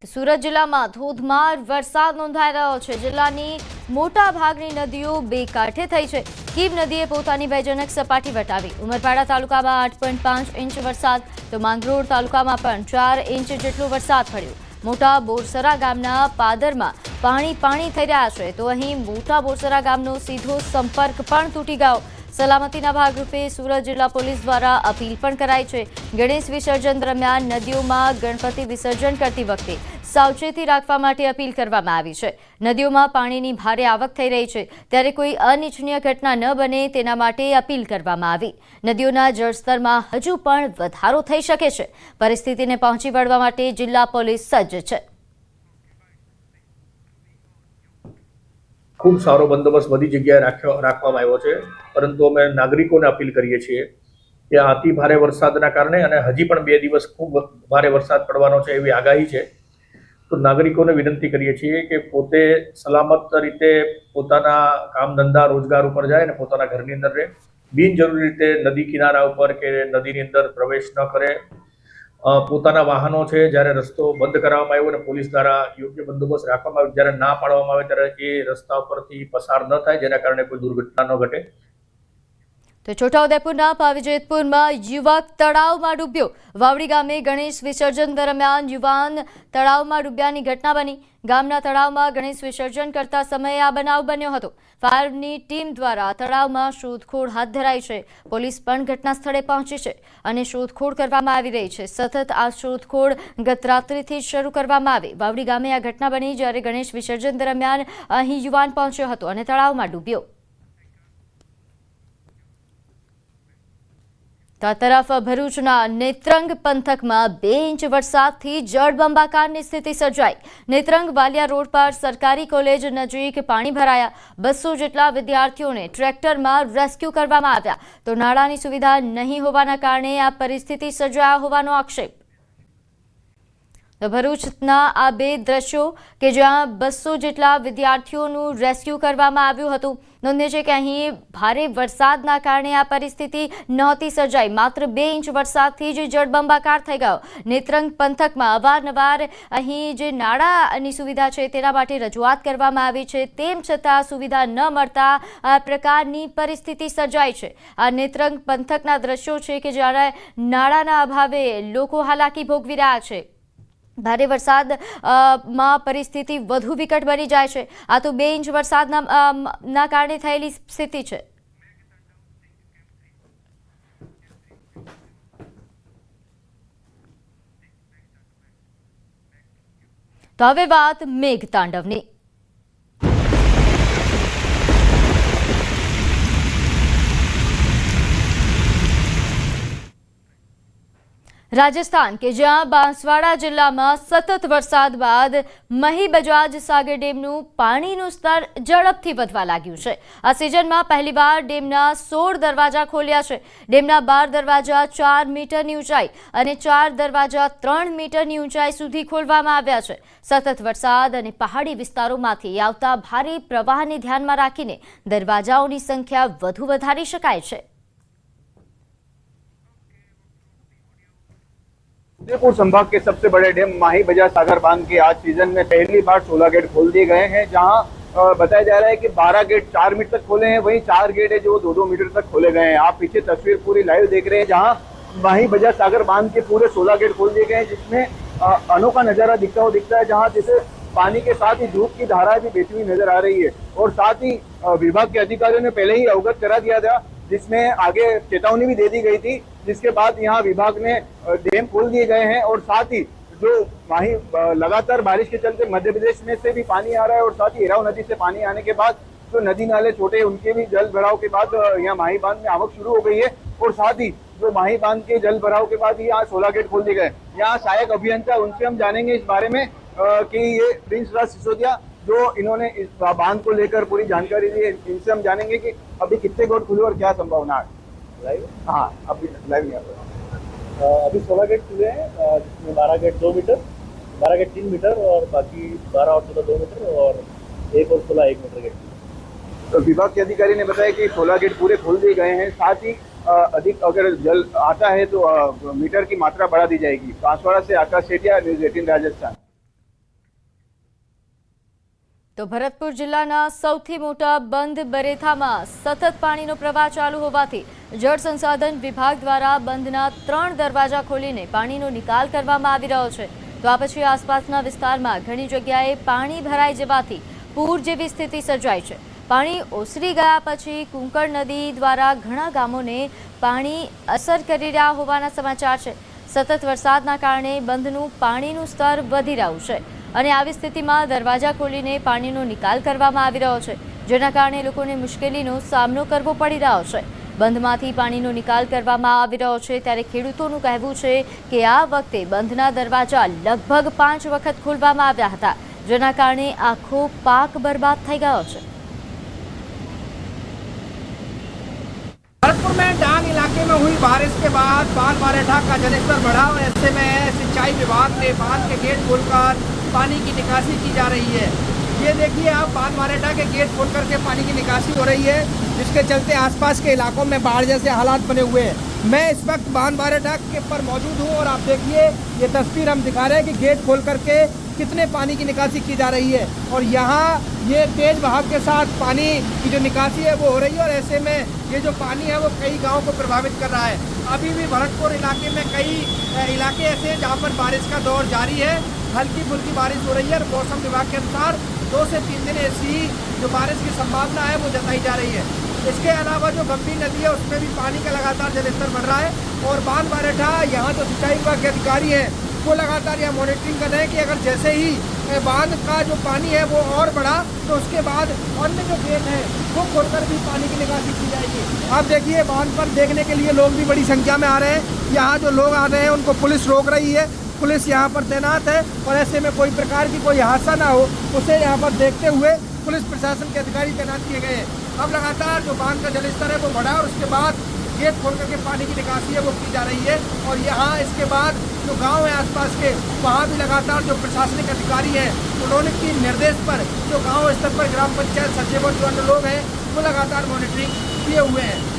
સુરત જિલ્લામાં ધોધમાર વરસાદ નોંધાઈ રહ્યો છે। જિલ્લાની મોટા ભાગની નદીઓ બે કાંઠે થઈ છે। કીમ નદીએ પોતાની ભયજનક સપાટી વટાવી। ઉમરપાડા તાલુકામાં 8.5 ઇંચ વરસાદ તો માંગરોળ તાલુકામાં પણ 4 ઇંચ જેટલો વરસાદ પડ્યો। મોટા બોરસરા ગામના પાદરમાં પાણી થઈ રહ્યા છે તો અહીં મોટા બોરસરા ગામનો સીધો સંપર્ક પણ તૂટી ગયો। સલામતીના ભાગરૂપે સુરત જિલ્લા પોલીસ દ્વારા અપીલ પણ કરાઈ છે। ગણેશ વિસર્જન દરમિયાન નદીઓમાં ગણપતિ વિસર્જન કરતી વખતે સાવચેતી રાખવા માટે અપીલ કરવામાં આવી છે। નદીઓમાં પાણીની ભારે આવક થઈ રહી છે ત્યારે કોઈ અનિચ્છનીય ઘટના ન બને તેના માટે અપીલ કરવામાં આવી। નદીઓના જળસ્તરમાં હજુ પણ વધારો થઈ શકે છે। પરિસ્થિતિને પહોંચી વળવા માટે જિલ્લા પોલીસ સજ્જ છે। खूब सारो बंदोबस्त बधी जग्याए राखवामां आव्यो छे, परंतु अमे नागरिकोने अपील करीए छीए के अति भारे वरसादना कारणे अने हजी पण 2 दिवस खूब भारे वरसाद पड़वानो छे एवी आगाही छे। तो नागरिकोने विनंती करीए छीए के पोते सलामत रीते पोताना काम धंधा रोजगार उपर जाय अने पोताना घरनी अंदर रहे। बिनजरूरी रीते नदी किनारा उपर के नदीनी अंदर प्रवेश न करे। પોતાના વાહનો છે જ્યારે રસ્તો બંધ કરાવવામાં આવ્યો અને પોલીસ દ્વારા યોગ્ય બંદોબસ્ત રાખવામાં આવ્યો, જ્યારે ના પાડવામાં આવે ત્યારે એ રસ્તા ઉપરથી પસાર ન થાય જેના કારણે કોઈ દુર્ઘટના ન ઘટે। તો છોટાઉદેપુરના પાવીજેતપુરમાં યુવક તળાવમાં ડૂબ્યો। વાવડી ગામે ગણેશ વિસર્જન દરમિયાન યુવાન તળાવમાં ડૂબ્યાની ઘટના બની। ગામના તળાવમાં ગણેશ વિસર્જન કરતા સમયે આ બનાવ બન્યો હતો। ફાયરની ટીમ દ્વારા તળાવમાં શોધખોળ હાથ ધરાઈ છે। પોલીસ પણ ઘટના સ્થળે પહોંચી છે અને શોધખોળ કરવામાં આવી રહી છે। સતત આ શોધખોળ ગત રાત્રિથી શરૂ કરવામાં આવી। વાવડી ગામે આ ઘટના બની જ્યારે ગણેશ વિસર્જન દરમિયાન અહીં યુવાન પહોંચ્યો હતો અને તળાવમાં ડૂબ્યો। તો આ તરફ ભરૂચના નેત્રંગ પંથકમાં 2 ઇંચ વરસાદથી જળબંબાકારની સ્થિતિ સર્જાઈ। નેત્રંગ વાલિયા રોડ પર સરકારી કોલેજ નજીક પાણી ભરાયા। 200 જેટલા વિદ્યાર્થીઓને ટ્રેક્ટરમાં રેસ્ક્યુ કરવામાં આવ્યા તો નાળાની સુવિધા નહીં હોવાના કારણે આ પરિસ્થિતિ સર્જાયા હોવાનો આક્ષેપ। તો ભરૂચના આ 2 દ્રશ્યો કે જ્યાં 200 જેટલા વિદ્યાર્થીઓનું રેસ્ક્યુ કરવામાં આવ્યું હતું। નોંધે છે કે અહીં ભારે વરસાદના કારણે આ પરિસ્થિતિ નહોતી સર્જાઈ। માત્ર 2 ઇંચ વરસાદથી જ જળબંબાકાર થઈ ગયો। નેત્રંગ પંથકમાં અવારનવાર અહીં જે નાળાની સુવિધા છે તેના માટે રજૂઆત કરવામાં આવી છે, તેમ છતાં સુવિધા ન મળતા આ પ્રકારની પરિસ્થિતિ સર્જાઈ છે। આ નેત્રંગ પંથકના દ્રશ્યો છે કે જ્યારે નાળાના અભાવે લોકો હાલાકી ભોગવી રહ્યા છે। ભારે વરસાદમાં પરિસ્થિતિ વધુ વિકટ બની જાય છે। આ તો 2 ઇંચ વરસાદના કારણે થયેલી સ્થિતિ છે। તો હવે વાત મેઘતાંડવની। રાજસ્થાન કે જ્યાં બાંસવાડા જિલ્લામાં સતત વરસાદ બાદ મહી બજાજ સાગર ડેમનું પાણીનું સ્તર ઝડપથી વધવા લાગ્યું છે। આ સિઝનમાં પહેલીવાર ડેમના 16 દરવાજા ખોલ્યા છે। ડેમના 12 દરવાજા 4 મીટરની ઊંચાઈ અને 4 દરવાજા 3 મીટરની ઊંચાઈ સુધી ખોલવામાં આવ્યા છે। સતત વરસાદ અને પહાડી વિસ્તારોમાંથી આવતા ભારે પ્રવાહને ધ્યાનમાં રાખીને દરવાજાઓની સંખ્યા વધુ વધારી શકાય છે। उदयपुर संभाग के सबसे बड़े डैम माही बजाज सागर बांध के आज सीजन में पहली बार 16 गेट खोल दिए गए हैं, जहां बताया जा रहा है कि 12 गेट 4 मीटर तक खोले हैं, वहीं 4 गेट है जो 2-2 मीटर तक खोले गए हैं। आप पीछे तस्वीर पूरी लाइव देख रहे हैं, जहां माही बजाज सागर बांध के पूरे 16 गेट खोल दिए गए हैं, जिसमें अनोखा नजारा दिखता है, जहाँ जैसे पानी के साथ ही धूप की धारा भी बहती हुई नजर आ रही है। और साथ ही विभाग के अधिकारियों ने पहले ही अवगत करा दिया था, जिसमें आगे चेतावनी भी दे दी गई थी, जिसके बाद यहाँ विभाग ने डैम खोल दिए गए हैं। और साथ ही जो माही लगातार बारिश के चलते मध्य प्रदेश में से भी पानी आ रहा है और साथ ही हिराव नदी से पानी आने के बाद जो नदी नाले छोटे उनके भी जल भराव के बाद यहाँ माही बांध में आवक शुरू हो गई है। और साथ ही जो माही बांध के जल भराव के बाद यहाँ 16 गेट खोल दिए गए। यहाँ सहायक अभियंता उनसे हम जानेंगे इस बारे में कि ये प्रिंस राज सिसोदिया जो इन्होंने इस बांध को लेकर पूरी जानकारी दी है, इनसे हम जानेंगे कि अभी कितने गेट खुले और क्या संभावना है। लाइव? हाँ, अभी लाइव नहीं आता। अभी 16 गेट खुले हैं, जिसमें 12 गेट 2 मीटर, 12 गेट 3 मीटर और बाकी 12 और 14 2 मीटर और एक और 16 1 मीटर गेट। तो विभाग के अधिकारी ने बताया कि 16 गेट पूरे खोल दिए गए हैं। साथ ही अधिक अगर जल आता है तो मीटर की मात्रा बढ़ा दी जाएगी। बांसवाड़ा से आकाश सेठिया, न्यूज़ 18 राजस्थान। તો ભરતપુર જિલ્લાના સૌથી મોટા બંધ બરેથામાં સતત પાણીનો પ્રવાહ ચાલુ હોવાથી જળ સંસાધન વિભાગ દ્વારા બંધના 3 દરવાજા ખોલીને પાણીનો નિકાલ કરવામાં આવી રહ્યો છે। તો આ પછી આસપાસના વિસ્તારમાં ઘણી જગ્યાએ પાણી ભરાઈ જવાથી પૂર જેવી સ્થિતિ સર્જાઈ છે। પાણી ઓસરી ગયા પછી કુંકળ નદી દ્વારા ઘણા ગામોને પાણી અસર કરી રહ્યા હોવાના સમાચાર છે। સતત વરસાદના કારણે બંધનું પાણીનું સ્તર વધી રહ્યું છે અને આવી સ્થિતિમાં દરવાજા ખોલીને પાણીનો નિકાલ કરવામાં આવી રહ્યો છે, જેના કારણે લોકોને મુશ્કેલીનો સામનો કરવો પડી રહ્યો છે। બંધમાંથી પાણીનો નિકાલ કરવામાં આવી રહ્યો છે ત્યારે ખેડૂતોનું કહેવું છે કે આ વખતે બંધના દરવાજા લગભગ 5 વખત ખોલવામાં આવ્યા હતા, જેના કારણે આખો પાક બરબાદ થઈ ગયો છે। भरतपुर में डांग इलाके में हुई बारिश के बाद बांध बारेठा का जलस्तर बढ़ा और ऐसे में सिंचाई विभाग ने बांध के गेट खोलकर पानी की निकासी की जा रही है। ये देखिए आप बांध बारेठा के गेट खोल करके पानी की निकासी हो रही है, जिसके चलते आसपास के इलाकों में बाढ़ जैसे हालात बने हुए हैं। मैं इस वक्त बांध बारेठा के पर मौजूद हूँ और आप देखिए ये तस्वीर हम दिखा रहे हैं कि गेट खोल करके कितने पानी की निकासी की जा रही है और यहाँ ये तेज बहाव के साथ पानी की जो निकासी है वो हो रही है और ऐसे में ये जो पानी है वो कई गांवों को प्रभावित कर रहा है। अभी भी भरतपुर इलाके में कई इलाके ऐसे हैं जहाँ पर बारिश का दौर जारी है, हल्की फुल्की बारिश हो रही है और मौसम विभाग के अनुसार 2 से 3 दिन ऐसी जो बारिश की संभावना है वो जताई जा रही है। इसके अलावा जो गंभीर नदी है उसमें भी पानी का लगातार जलस्तर बढ़ रहा है और बांध बारेठा यहाँ जो सिंचाई विभाग के अधिकारी हैं वो लगातार यहाँ मॉनिटरिंग कर रहे हैं कि अगर जैसे ही बांध का जो पानी है वो और बढ़ा तो उसके बाद अन्य जो गेट है वो खोलकर भी पानी की निकासी की जाएगी। आप देखिए बांध पर देखने के लिए लोग भी बड़ी संख्या में आ रहे हैं। यहाँ जो लोग आ रहे हैं उनको पुलिस रोक रही है, पुलिस यहाँ पर तैनात है और ऐसे में कोई प्रकार की कोई हादसा ना हो उसे यहाँ पर देखते हुए पुलिस प्रशासन के अधिकारी तैनात किए गए हैं। अब लगातार जो बांध का जलस्तर है वो बढ़ा और उसके बाद गेट खोल करके पानी की निकासी है वो की जा रही है और यहाँ इसके बाद जो गांव है आसपास के वहाँ भी लगातार जो प्रशासनिक अधिकारी हैं उन्होंने की निर्देश पर जो गांव स्तर पर ग्राम पंचायत सचिव और जो अन्य लोग हैं वो लगातार मॉनिटरिंग किए हुए हैं।